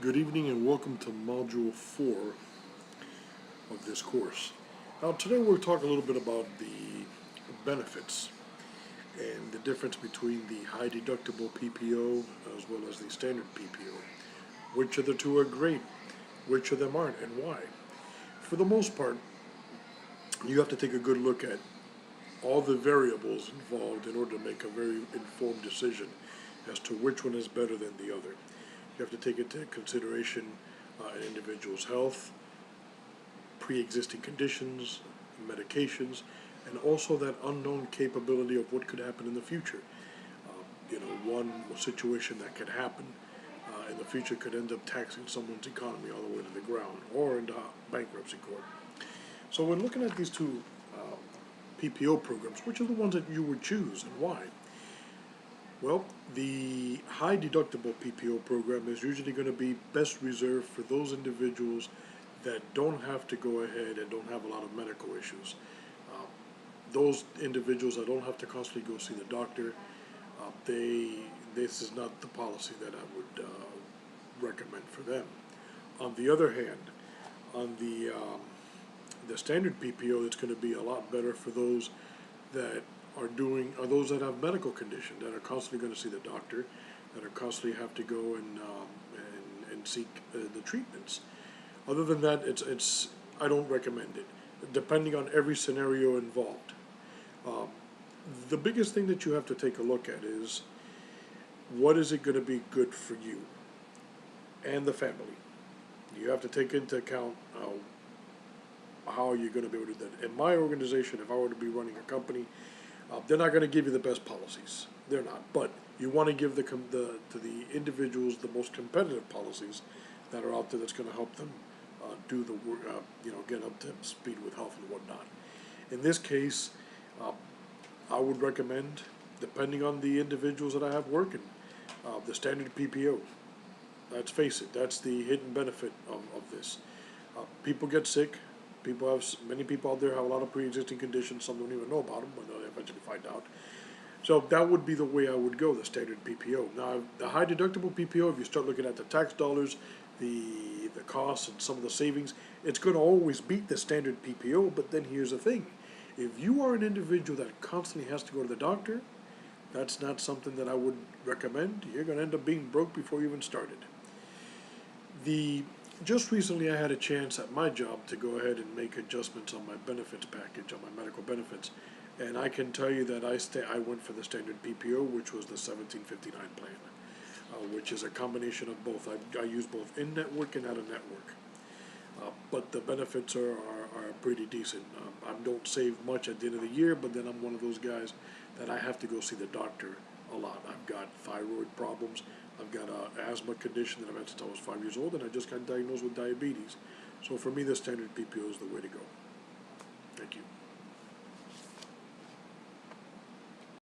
Good evening and welcome to Module 4 of this course. Now today we'll talk a little bit about the benefits and the difference between the high deductible PPO as well as the standard PPO. Which of the two are great? Which of them aren't and why? For the most part, you have to take a good look at all the variables involved in order to make a very informed decision as to which one is better than the other. You have to take into consideration an individual's health, pre-existing conditions, medications, and also that unknown capability of what could happen in the future. One situation that could happen in the future could end up taxing someone's economy all the way to the ground or into bankruptcy court. So when looking at these two PPO programs, which are the ones that you would choose and why? Well, the high deductible PPO program is usually going to be best reserved for those individuals that don't have to go ahead and don't have a lot of medical issues. Those individuals that don't have to constantly go see the doctor, this is not the policy that I would recommend for them. On the other hand, on the standard PPO, it's going to be a lot better for those that are those that have medical conditions, that are constantly going to see the doctor, that are constantly have to go and seek the treatments. Other than that, it's I don't recommend it, depending on every scenario involved. The biggest thing that you have to take a look at is what is it going to be good for you and the family. You have to take into account how you're going to be able to do that. In my organization, if I were to be running a company, they're not going to give you the best policies. They're not. But you want to give to the individuals the most competitive policies that are out there that's going to help them do the work, get up to speed with health and whatnot. In this case, I would recommend, depending on the individuals that I have working, the standard PPO. Let's face it, that's the hidden benefit of this. People get sick. Many people out there have a lot of pre-existing conditions. Some don't even know about them, but they'll eventually find out. So that would be the way I would go, the standard PPO. Now, the high deductible PPO, if you start looking at the tax dollars, the costs, and some of the savings, it's going to always beat the standard PPO. But then here's the thing: if you are an individual that constantly has to go to the doctor, that's not something that I would recommend. You're going to end up being broke before you even started. Just recently I had a chance at my job to go ahead and make adjustments on my benefits package, on my medical benefits, and I can tell you that I went for the standard PPO, which was the 1759 plan, which is a combination of both. I use both in-network and out-of-network, but the benefits are pretty decent. I don't save much at the end of the year, but then I'm one of those guys that I have to go see the doctor a lot. I've got thyroid problems. I've got an asthma condition that I've had since I was 5 years old, and I just got diagnosed with diabetes. So for me, the standard PPO is the way to go. Thank you.